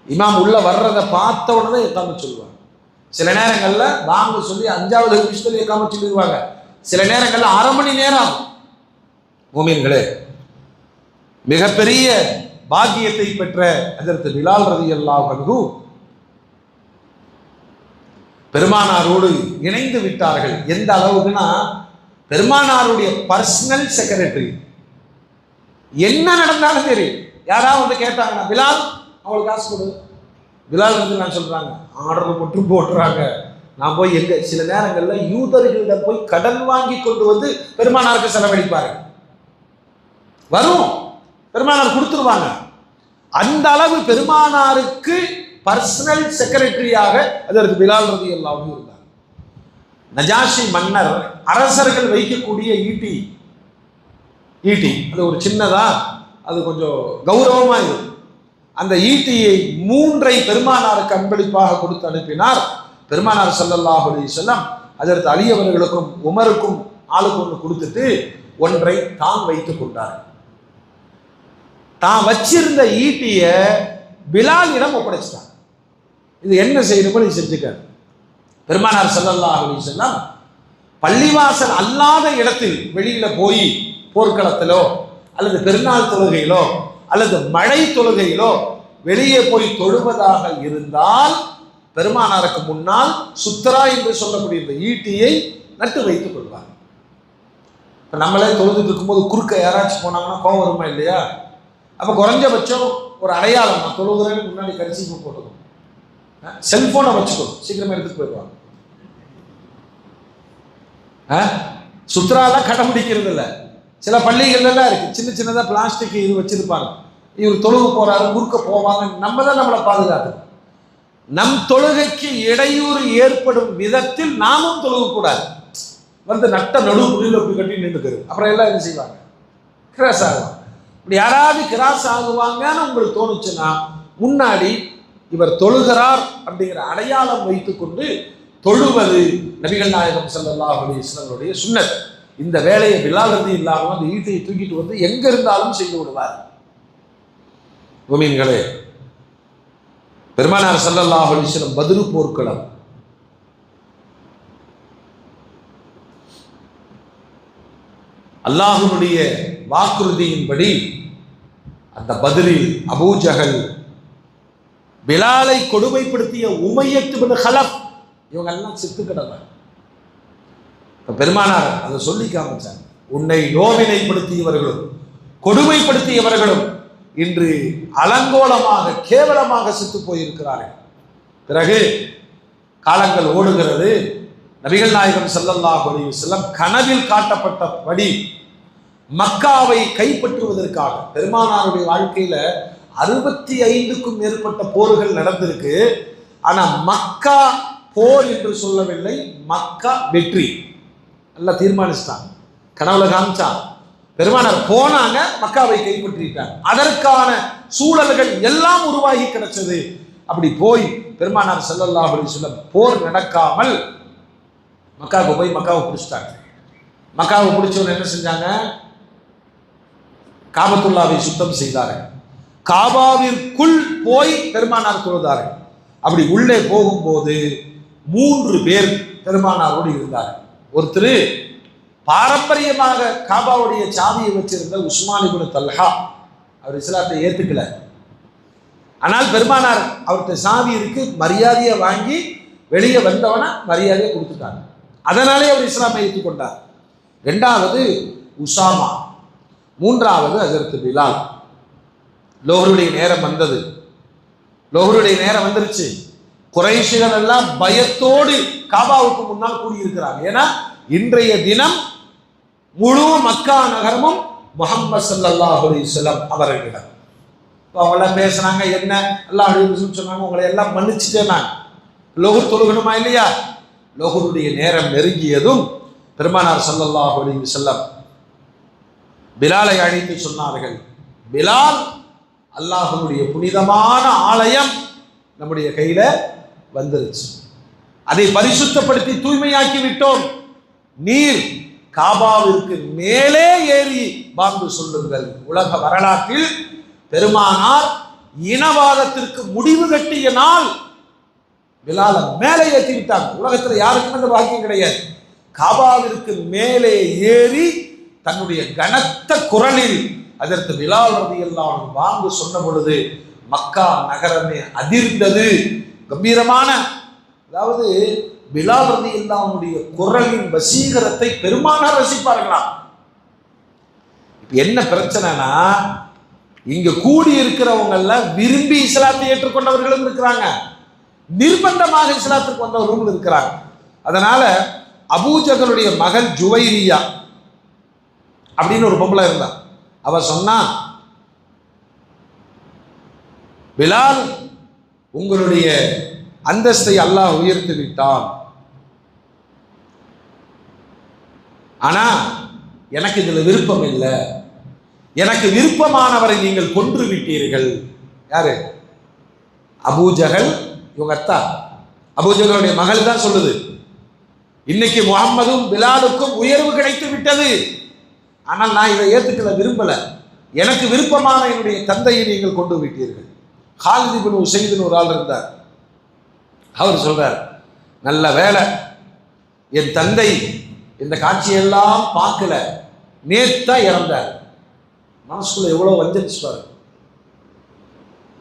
இமாம் உள்ள வர்றதை பார்த்த உடனே இக்காமத் சொல்லுவாங்க. சில நேரங்களில் பாங்கு சொல்லி 5வது நிமிஷத்துல இக்காமத் சொல்லிடுவாங்க. சில நேரங்களில் 1/2 மணி நேரம் ஆகும். மூமின்களே, மிகப்பெரிய பாக்கியத்தை பெற்ற ஹஜ்ரத் பிலால் ரலியல்லாஹு அன்ஹு பெருமானாரோடு இணைந்து விட்டார்கள். எந்த அளவுக்குன்னா, பெருமானாருடைய பர்சனல் செக்ரட்டரி. என்ன நடந்தாலும் சரி, யாராவது வந்து கேட்டாங்கன்னா, பிலால் அவங்களுக்கு காசு கொடு. பிலால் வந்து நான் சொல்றாங்க, ஆர்டர் மட்டும் போட்டுறாங்க. நான் போய் எங்க சில நேரங்களில் யூதர்களிடம் போய் கடன் வாங்கி கொண்டு வந்து பெருமானாருக்கு செலவழிப்பாரு. வரும், பெருமானார் கொடுத்துருவாங்க. அந்த அளவு பெருமானாருக்கு பர்சனல் செக்ரட்டரியாக அதற்கு பிலால் ரலியல்லாஹு அன்ஹு இருந்தார். நஜாஷி மன்னர் அரசர்கள் வைக்கக்கூடிய ஈட்டி அது ஒரு சின்னதா, அது கொஞ்சம் கௌரவமா இருக்கு. அந்த ஈட்டியை 3 பெருமானாருக்கு அன்பளிப்பாக கொடுத்து அனுப்பினார். பெருமானார் ஸல்லல்லாஹு அலைஹி வஸல்லம் ஹஜ்ரத் அலி அவர்களுக்கும் உமருக்கும் ஆளுக்கு ஒன்று கொடுத்துட்டு 1 தான் வைத்துக் கொண்டார். தான் வச்சிருந்த ஈட்டிய பிலாலிடம் ஒப்படைச்சிட்டார். இது என்ன செய்யணுமோ நீ செஞ்சுக்க. பெருமானார் ஸல்லல்லாஹு அலைஹி வஸல்லம் பள்ளிவாசல் அல்லாத இடத்தில் வெளியில போய் போர்க்களத்திலோ அல்லது பெருநாள் தொழுகையிலோ அல்லது மழை தொழுகையிலோ வெளியே போய் தொழுவதாக இருந்தால் பெருமானாருக்கு முன்னால் சுத்தரா என்று சொல்லக்கூடிய இந்த ஈட்டியை நட்டு வைத்துக் கொள்வார். இப்போ நம்மளே தொழுதுட்டு இருக்கும்போது குறுக்க யாராச்சும் போனாங்கன்னா கோவம் வருமா இல்லையா? அப்போ குறைஞ்சபட்சம் ஒரு அடையாளம், நான் தொழுகிறேன்னு முன்னாடி கரிசிப்பு போட்டுக்கணும். செல்போனை வச்சுக்கணும், சீக்கிரமா எடுத்துட்டு போயிடுவாங்க. சுத்ராலாம் கடைபிடிக்கிறது இல்லை. சில பள்ளிகள்லாம் இருக்கு, சின்ன சின்னதாக பிளாஸ்டிக் இது வச்சிருப்பாங்க. இவர் தொழுக போறாரு, குறுக்க போவாங்க. நம்ம தான் நம்மளை பாதுகாக்கணும். நம் தொழுகைக்கு இடையூறு ஏற்படும் விதத்தில் நாமும் தொழுகக்கூடாது. வந்து நட்ட நடு புள்ளியில் போய் கட்டி நின்றுக்கிறது. அப்புறம் எல்லாம் என்ன செய்வாங்க? கிராஸ் ஆகுவாங்க. இப்படி யாராவது கிராஸ் ஆகுவாங்கன்னு உங்களுக்கு தோணுச்சுன்னா முன்னாடி இவர் தொழுகிறார் அப்படிங்கிற அடையாளம் வைத்துக்கொண்டு தொழுவது நபிகள் நாயகம் ஸல்லல்லாஹு அலைஹி வஸல்லம் சுன்னத். இந்த வேலையை பிலால் ரலியல்லாஹு அன்ஹு அந்த ஈட்டியை தூக்கிட்டு வந்து எங்க இருந்தாலும் செய்து விடுவார். முஃமின்களே, பெருமானார் ஸல்லல்லாஹு அலைஹி வஸல்லம் பத்ரு போர்க்களம், அல்லாஹ்வுடைய வாக்குறுதியின்படி அந்த பத்ரில் அபூ ஜஹல், பிலாலை கொடுமைப்படுத்திய உமையத் இப்னு ஹலப், இவங்க எல்லாம் செத்து கிடந்தாங்க. பெருமானார் அதை சொல்லி காமிச்சாங்க. உன்னை நோவினைப்படுத்தியவர்களும் கொடுமைப்படுத்தியவர்களும் இன்று அலங்கோலமாக கேவலமாக செத்து போயிருக்கிறார்கள். பிறகு காலங்கள் ஓடுகிறது. நபிகள் நாயகம் ஸல்லல்லாஹு அலைஹி வஸல்லம் கனவில் காட்டப்பட்டபடி மக்காவை கைப்பற்றுவதற்காக, பெருமானாருடைய வாழ்க்கையில 65க்கும் மேற்பட்ட போர்கள் நடந்திருக்கு. ஆனா மக்கா போர் என்று சொல்லவில்லை, மக்கா வெற்றி. நல்லா தீர்மானிச்சிட்டாங்க, கனவுல காமிச்சான். பெருமானார் போனாங்க, மக்காவை கைப்பற்றிட்டாங்க. அதற்கான சூழல்கள் எல்லாம் உருவாகி கிடைச்சது. அப்படி போய் பெருமானார் ஸல்லல்லாஹு அலைஹி வஸல்லம் போர் நடக்காமல் மக்காவுக்கு போய் மக்காவை பிடிச்சிட்டாங்க. மக்காவை பிடிச்சவங்க என்ன செஞ்சாங்க? காபத்துல்லாவை சுத்தம் செய்தார்கள். காபாவிற்குள் போய் பெருமானார் தொழுதார்கள். அப்படி உள்ளே போகும்போது 3 பேர் பெருமானாரோடு இருந்தார்கள். ஒருத்தர் பாரம்பரியமாக காபாவுடைய சாவியை வச்சிருந்த உஸ்மான் இப்னு தல்ஹா, அவர் இஸ்லாத்தை ஏற்றுக்கல. ஆனால் பெருமானார் அவர்கிட்ட சாவி இருக்கு, மரியாதையை வாங்கி வெளியே வந்தவன மரியாதையை கொடுத்துட்டாங்க. அதனாலே அவர் இஸ்லாமை ஏற்றுக்கொண்டார். 2வது உசாமா, 3வது ஹஜ்ரத் பிலால். லோஹருடைய நேரம் வந்தது. லோஹருடைய நேரம் வந்துருச்சு. குறைஷிகள் எல்லாம் பயத்தோடு காபாவுக்கு முன்னால் கூடியிருக்கிறாங்க. ஏன்னா இன்றைய தினம் முழு மக்கா நகரமும் முஹம்மது ஸல்லல்லாஹு அலைஹி வஸல்லம் அவர்களிடம். அவங்கள பேசுறாங்க, என்ன அல்லாஹ் சொன்னாங்க, உங்களை எல்லாம் மன்னிச்சுட்டேன் நான். லோஹர் தொழுகணுமா இல்லையா? லோஹருடைய நேரம் நெருங்கியதும் பெருமானார் ஸல்லல்லாஹு அலைஹி வஸல்லம் பிலாலை அழைத்து சொன்னார்கள், பிலால், அல்லாஹ்வுடைய புனிதமான ஆலயம் நம்முடைய கையில வந்துருச்சு. அதை பரிசுத்தப்படுத்தி தூய்மையாக்கி விட்டோம். நீர் காபாவிற்கு மேலே ஏறி பாங்கு சொல்லுங்கள். உலக வரலாற்றில் பெருமானார் இனவாதத்திற்கு முடிவு கட்டிய நாள் பிலாலை மேலே ஏற்றி விட்டாங்க. உலகத்தில் யாருக்கும் அந்த பாக்கியம் கிடையாது. காபாவிற்கு மேலே ஏறி தன்னுடைய கனத்த குரலில் அதற்கு பிலால் ரலியல்லாஹு அன்ஹு பாங்கு சொன்ன பொழுது மக்கா நகரமே அதிர்ந்தது. கம்பீரமான, அதாவது பிலால் ரலியல்லாஹு அன்ஹுடைய குரலின் வசீகரத்தை பெருமானார் ரசிப்பார்களாம். இப்ப என்ன பிரச்சனைனா, இங்க கூடி இருக்கிறவங்க எல்லாம் விரும்பி இஸ்லாத்தை ஏற்றுக்கொண்டவர்களும் இருக்கிறாங்க, நிர்பந்தமாக இஸ்லாத்துக்கு வந்தவர்களும் இருக்கிறாங்க. அதனால அபூஜகளுடைய மகள் ஜுவைரியா அப்படின்னு ஒரு பொம்பளை இருந்தா. அவ சொன்னா, பிலால், உங்களுடைய அந்தஸ்தை அல்லாஹ் உயர்த்தி விட்டான், ஆனா எனக்கு இதுல விருப்பம் இல்லை. எனக்கு விருப்பமானவரை நீங்கள் கொன்று விட்டீர்கள். யாரு? அபூஜகல். இவங்க அத்தா அபூஜகளுடைய மகள் தான் சொல்லுது, இன்னைக்கு முஹம்மதும் பிலாலுக்கும் உயர்வு கிடைத்து விட்டது, ஆனால் நான் இதை ஏற்றுக்கல, விரும்பல. எனக்கு விருப்பமான என்னுடைய தந்தையை நீங்கள் கொண்டு விட்டீர்கள். ஹாலித் இப்னு உஸைதுன்னு ஒரு ஆள் இருந்தார். அவர் சொல்றார், நல்ல வேலை என் தந்தை இந்த காட்சியெல்லாம் பார்க்கல, நேத்தா இறந்தார். மனசுக்குள்ள எவ்வளவு வஞ்சிப்பாரு.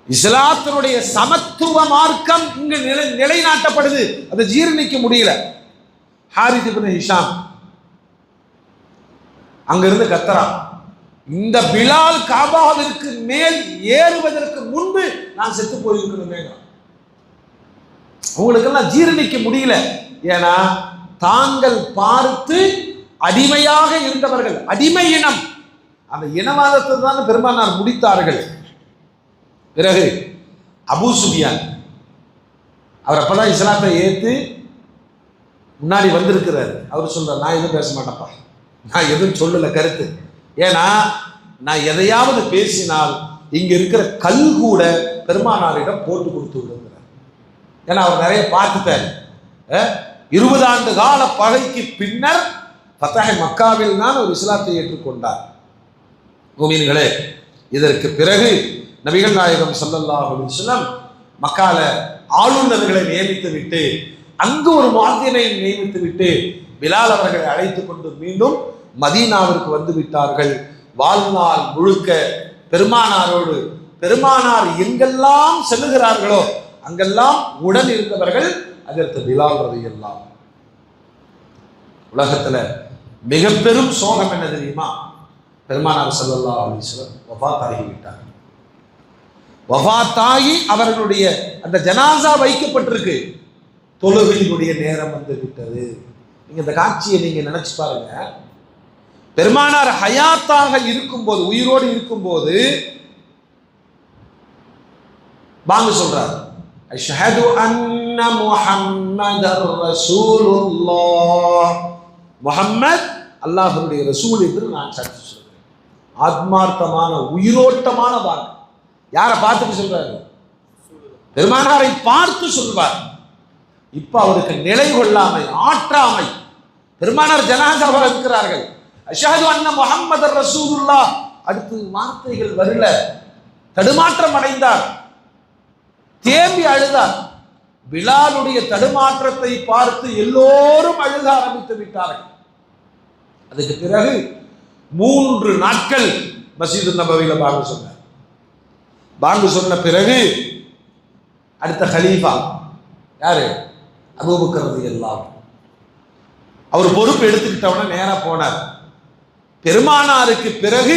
இஸ்லாத்தினுடைய சமத்துவ மார்க்கம் இங்கு நிலைநாட்டப்படுது, அதை ஜீரணிக்க முடியல. ஹாரித் இப்னு ஹிஷாம் அங்கிருந்து கத்தரா, இந்த பிலால் காபாவிற்கு மேல் ஏறுவதற்கு முன்பு நான் செத்து போயிருக்கணுமே. உங்களுக்கெல்லாம் ஜீரணிக்க முடியல. ஏன்னா தாங்கள் பார்த்து அடிமையாக இருந்தவர்கள், அடிமை இனம், அந்த இனவாதத்தை தான் பெருமானார் முடித்தார்கள். பிறகு அபூ சுஃபியான், அவர் அப்பதான் இஸ்லாத்தை ஏற்று முன்னாடி வந்திருக்கிறார். அவர் சொல்றார், நான் எதுவும் பேச மாட்டேன்ப்பா, நான் எதுவும் சொல்லல கருத்து. ஏன்னா நான் எதையாவது பேசினால் இங்க இருக்கிற கல் கூட பெருமானாரிடம் போட்டு கொடுத்து விடுங்கிறார். ஏன்னா அவர் நிறைய பார்த்துட்டார். 20 ஆண்டு கால பகைக்கு பின்னர் ஃபத்ஹ் மக்காவில் தான் ஒரு இஸ்லாத்தை ஏற்றுக்கொண்டார். முஃமின்களே, இதற்கு பிறகு நபிகள் நாயகம் ஸல்லல்லாஹு அலைஹி வஸல்லம் மக்கால ஆளுநர்களை நியமித்து விட்டு, அங்கு ஒரு முஅத்தினை நியமித்து விட்டு பிலால் அவர்களை அழைத்துக் கொண்டு மீண்டும் மதீனாவிற்கு வந்து விட்டார்கள். வாழ்நாள் முழுக்க பெருமானாரோடு, பெருமானார் எங்கெல்லாம் செல்லுகிறார்களோ அங்கெல்லாம் உடன் இருந்தவர்கள் அதற்கு பிலால் ரலியல்லாஹு. உலகத்துல மிக பெரும் சோகம் என்ன தெரியுமா? பெருமானார் ஸல்லல்லாஹு அலைஹி வஸல்லம் வஃபாத் ஆகிவிட்டார். வஃபாத்தாகி அவர்களுடைய அந்த ஜனாசா வைக்கப்பட்டிருக்கு. தொழுகையினுடைய நேரம் வந்து விட்டது. நீங்க இந்த காட்சியை நீங்க நினைச்சு பாருங்க. பெருமானார் ஹயாத்தாக இருக்கும்போது, உயிரோடு இருக்கும்போது பாங்க சொல்றார், அஷ்ஹது அன்ன முஹம்மதர் ரசூலுல்லாஹ், முஹம்மத் அல்லாஹ்வுடைய ரசூல் என்று நான் சாட்சி சொல்றேன். ஆத்மார்த்தமான உயிரோட்டமான வாக்கு. யாரை பார்த்துட்டு சொல்றாரு? பெருமானாரை பார்த்து சொல்வார். இப்ப அவருக்கு நிலை கொள்ளாமை, ஆற்றாமை. பெருமானார் ஜனாசாவாக இருக்கிறார்கள். அஷ்ஹது அன்ன முஹம்மதர் ரசூலுல்லாஹ். அடுத்து வார்த்தைகள் வரல, தடுமாற்றம் அடைந்தார், தேம்பி அழுதார். பிலாலுடைய தடுமாற்றத்தை பார்த்து எல்லோரும் அழுக ஆரம்பித்து விட்டார்கள். அதுக்கு பிறகு 3 நாட்கள் மஸ்ஜிது நபவியில பாங்கு சொன்னார். பாங்கு சொன்ன பிறகு அடுத்த கலீஃபா யாரு? அபூபக்கர் ரலியல்லாஹு அன்ஹு. அவர் பொறுப்பு எடுத்துக்கிட்டவன நேரா போனார். பெருமானாருக்கு பிறகு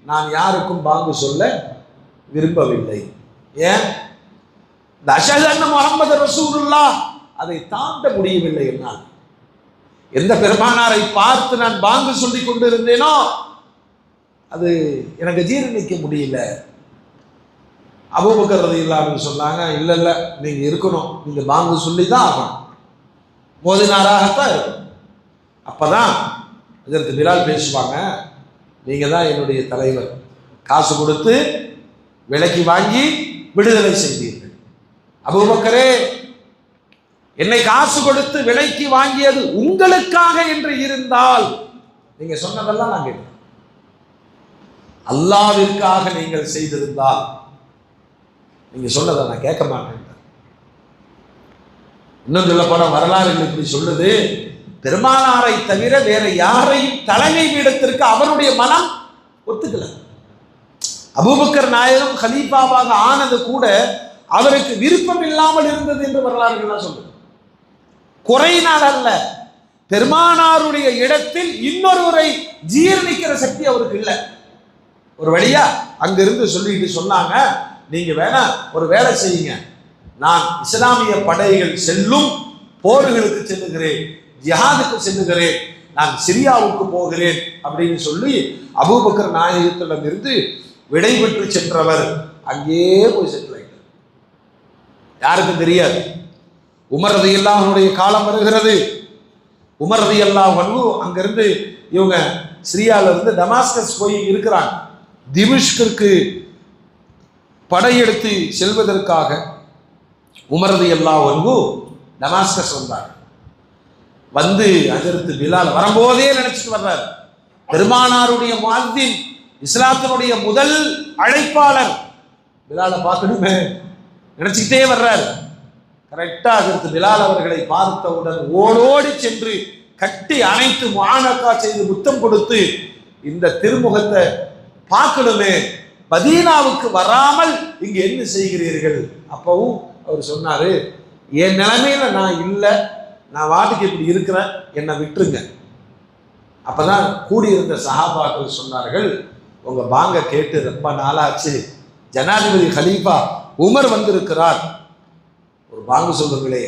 நான் யாருக்கும் பாங்கு சொல்ல விரும்பவில்லை. ஏன்? இந்த அஷ்ஹது அன்ன முஹம்மது ரசூலுல்லாஹ் அதை தாண்ட முடியவில்லை என்னால். எந்த பெருமானாரை பார்த்து நான் பாங்கு சொல்லி கொண்டிருந்தேனோ அது எனக்கு ஜீரணிக்க முடியல. அபூபக்கர் ரலியல்லாஹு அன்ஹு சொன்னாங்க, இல்ல இல்ல, நீங்க இருக்கணும், நீங்க பாங்கு சொல்லி தான் ஆகணும், மோதினாராகத்தான் இருக்கணும். அப்பதான் இதற்கு பிலால் பேசுவாங்க, நீங்க தான் என்னுடைய தலைவர், காசு கொடுத்து விலைக்கு வாங்கி விடுதலை செய்தீர்கள். அபூபக்கரே, என்னை காசு கொடுத்து விலைக்கு வாங்கியது உங்களுக்காக என்று இருந்தால் நீங்க சொன்னதெல்லாம் நான் கேட்கிறேன். அல்லாஹ்விற்காக நீங்கள் செய்திருந்தால் நீங்க சொன்னதை நான் கேட்க மாட்டேன். இன்னும் சொல்ல போன வரலாறுகள் இப்படி சொல்லுது, பெருமானாரை தவிர வேற யாரையும் தலைமை பீடத்திற்கு அவருடைய மனம் ஒத்துக்கல. அபூபக்கர் நாயகம் கலீஃபாவாக ஆனது கூட அவருக்கு விருப்பம் இல்லாமல் இருந்தது என்று வரலாறுகள்லாம் சொல்லுது. குறையினால் அல்ல, பெருமானாருடைய இடத்தில் இன்னொருவரை ஜீரணிக்கிற சக்தி அவருக்கு இல்லை. ஒரு வழியா அங்கிருந்து சொல்லிட்டு சொன்னாங்க, நீங்க வேணா ஒரு வேலை செய்யுங்க, நான் இஸ்லாமிய படைகள் செல்லும் போர்களுக்கு செல்லுகிறேன், ஜிஹாதுக்கு செல்லுகிறேன், நான் சிரியாவுக்கு போகிறேன் அப்படின்னு சொல்லி அபூபக்கர் நாயகத்திடம் இருந்து விடைபெற்று சென்றவர் அங்கேயே போய் செட்டில் ஆயிட்டார். யாருக்கும் தெரியாது. உமர் ரலியல்லாஹு அன்ஹுடைய காலம் வருகிறது. உமர் ரலியல்லாஹு அன்ஹு அங்கிருந்து இவங்க சிரியால இருந்து டமாஸ்கஸ் போய் இருக்கிறாங்க. திமிஷ்கிற்கு படையெடுத்து செல்வதற்காக உமர் ரலியல்லாஹு அன்ஹு டமாஸ்கஸ் வந்தார். வந்து ஹஜ்ரத் பிலால் வரும்போதே நினைச்சிட்டு வர்றார், பெருமானாருடைய முஅத்தின், இஸ்லாத்தினுடைய முதல் அழைப்பாளர் பிலாலை பார்க்கணுமே நினைச்சுக்கிட்டே வர்றார். கரெக்டா ஹஜ்ரத் பிலால் அவர்களை பார்த்தவுடன் ஓடோடி சென்று கட்டி அணைத்து முஆனகா செய்து முத்தம் கொடுத்து, இந்த திருமுகத்தை பார்க்கணுமே, மதீனாவுக்கு வராமல் இங்க என்ன செய்கிறீர்கள்? அப்பவும் அவர் சொன்னாரு, என் நிலைமையில நான் இல்லை, நான் வாட்டுக்கு இப்படி இருக்கிறேன், என்னை விட்டுருங்க. அப்பதான் கூடியிருந்த சஹாபாக்கள் சொன்னார்கள், உங்க பாங்க கேட்டு ரொம்ப நாளாச்சு, ஜனாதிபதி கலீஃபா உமர் வந்திருக்கிறார், ஒரு பாங்கு சொல்லுங்களே.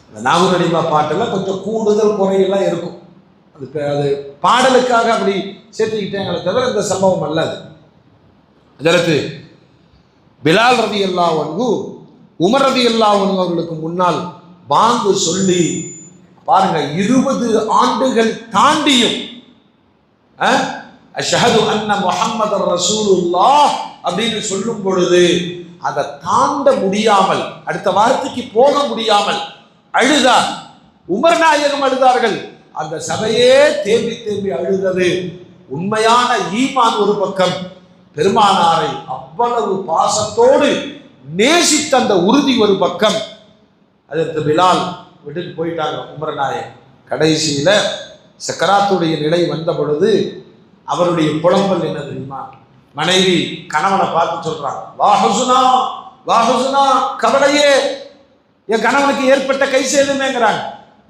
இந்த நாகூர் அடிமா பாட்டெல்லாம் கொஞ்சம் கூடுதல் குறையெல்லாம் இருக்கும், அது பாடலுக்காக அப்படி சேர்த்துக்கிட்டேங்களே தவிர இந்த சம்பவம் அல்ல. அதற்கு பிலால் ரலியல்லாஹு அன்ஹு உமர் ரலியல்லாஹு அன்ஹு அவர்களுக்கு முன்னால் பாங்கு சொல்லி பாருங்க, 20 ஆண்டுகள் தாண்டியும் அஷ்ஹது அன்ன முஹம்மதர் ரசூலுல்லாஹ் அப்படின்னு சொல்லும் பொழுது அதை தாண்ட முடியாமல், அடுத்த வார்த்தைக்கு போக முடியாமல் அழுதார். உமர் நாயகம் அழுதார்கள், அந்த சபையே தேம்பி தேம்பி அழுதது. உண்மையான ஈமான் ஒரு பக்கம், பெருமானாரை அவ்வளவு பாசத்தோடு நேசித்த அந்த உறுதி ஒரு பக்கம். அதற்கு பிலால் விட்டுட்டு போயிட்டாங்க உமர் நாயகம். கடைசியில சக்கராத்துடைய நிலை வந்த பொழுது அவருடைய புலம்பல் என்ன தெரியுமா? மனைவி கணவனை பார்த்து சொல்றாங்க, வாஹசுனா வாஹசுனா, கவலையே, என் கணவனுக்கு ஏற்பட்ட கை சேதமேங்கிறாங்க.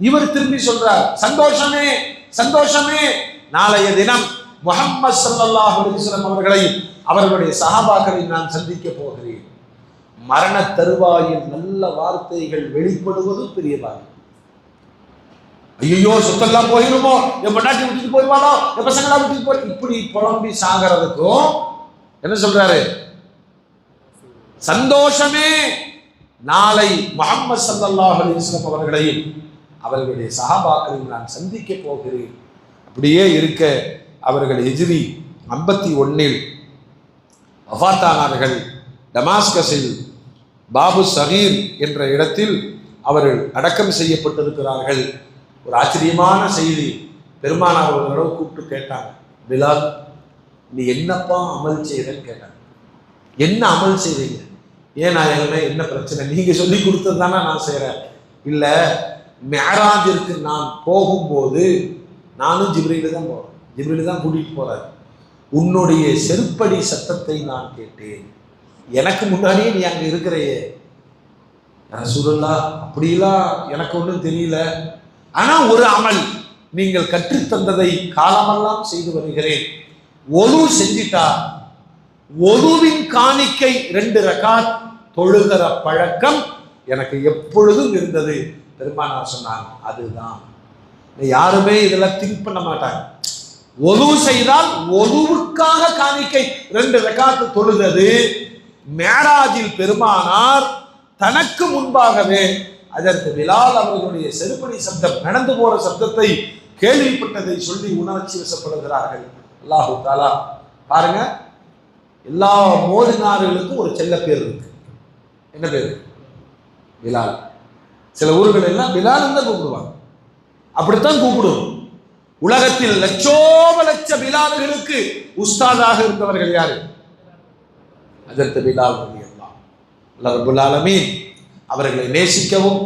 இவர் திரும்பி சொல்றார், சந்தோஷமே சந்தோஷமே, நாளைய தினம் முஹம்மது ஸல்லல்லாஹு அலைஹி வஸல்லம் அவர்களையும் அவர்களுடைய சஹாபாக்களையும் நான் சந்திக்க போகிறேன். மரண தருவாயில் நல்ல வார்த்தைகள் வெளிப்படுவதும் பெரிய பாக்கியம். ஐயோ சொத்தெல்லாம் போயிருமோ, என் பொண்டாட்டி விட்டுட்டு போயிருவாளோ, என் பசங்களா விட்டுட்டு போய் இப்படி புலம்பி சாகிறதுக்கும் என்ன சொல்றாரு? சந்தோஷமே, நாளை முஹம்மது ஸல்லல்லாஹு அலைஹி வஸல்லம் அவர்களையும் அவர்களுடைய சஹாபாக்களையும் நான் சந்திக்க போகிறேன். அப்படியே இருக்க அவர்கள் ஹிஜ்ரி 51 வஃபாத்தானார்கள். டமாஸ்கஸில் பாபு சகீர் என்ற இடத்தில் அவர்கள் அடக்கம் செய்யப்பட்டிருக்கிறார்கள். ஒரு ஆச்சரியமான செய்தி. பெருமானார் அவர்களோட கூப்பிட்டு கேட்டாங்க, பிலால் நீ என்னப்பா அமல் செய்யறன்னு கேட்டாங்க. என்ன அமல் செய்றீங்க? ஏன் நாயகமே என்ன பிரச்சனை? நீங்க சொல்லி கொடுத்தது தானே நான் செய்கிறேன். இல்லை, மேராஜிற்கு நான் போகும்போது நானும் ஜிப்ரீல் தான் போகிறேன், ஜிப்ரீல் தான் கூட்டிகிட்டு போகிறார். உன்னுடைய செருப்படி சத்தத்தை நான் கேட்டேன். எனக்கு முன்னாடியே நீ அங்கே இருக்கிறையே ரசூலுல்லாஹ், அப்படிலாம் எனக்கு ஒன்றும் தெரியல. ஆனால் ஒரு அமல் நீங்கள் கற்றுத்தந்ததை காலமெல்லாம் செய்து வருகிறேன். ஒது செஞ்சிட்டா ஒதுவின் காணிக்கை 2 ரகாத் தொழுகிற பழக்கம் எனக்கு எப்பொழுதும் இருந்தது. பெருமானார் சொன்னாங்க, அதுதான். யாருமே இதெல்லாம் திங்க் பண்ண மாட்டாங்க. ஒது செய்தால் ஒதுவுக்காக காணிக்கை 2 ரகாத் தொழுதது. மேராஜில் பெருமானார் தனக்கு முன்பாகவே அதற்கு பிலால் அவர்களுடைய செருப்படி சப்தம், நடந்து போற சப்தத்தை கேள்விப்பட்டதை சொல்லி உணர்ச்சி வசப்படுகிறார்கள். அல்லாஹு தாலா பாருங்க, எல்லா மோதினார்களுக்கும் ஒரு செல்ல பேர் இருக்கு. என்ன பேரு? பிலால். சில ஊர்கள் எல்லாம் பிலால் தான் கூப்பிடுவாங்க. அப்படித்தான் கூப்பிடுவோம். உலகத்தில் லட்சோப லட்ச பிலால்களுக்கு உஸ்தாதாக இருந்தவர்கள் யாரு? அதற்கு பிலால் ரலியல்லாஹு அல்லாஹ் ரப்பல் ஆலமீன் அவர்களை நேசிக்கவும்,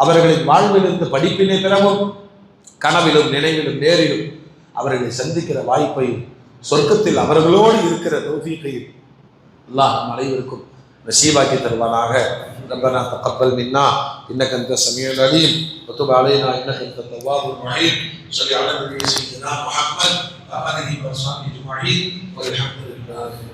அவர்களின் வாழ்விலிருந்து படிப்பினை பெறவும், கனவிலும் நினைவிலும் நேரிலும் அவர்களை சந்திக்கிற வாய்ப்பையும் சொர்க்கத்தில் அவர்களோடு இருக்கிற தௌஃபீக்கையும் அல்லாஹ் நம் அனைவருக்கும் நசீபாக்கி தருவானாக. ரப்பனா தகப்பல் மின்னா இன்னக அன்த ஸமீஉல் அலீம் வ துப் அலைனா இன்னக அன்த தவ்வாபுர் ரஹீம். ஸல்லி அலா நபி ஸையிதினா முஹம்மத் வ ஆலிஹி வ ஸஹ்பிஹி அஜ்மஈன் வல்ஹம்துலில்லாஹி.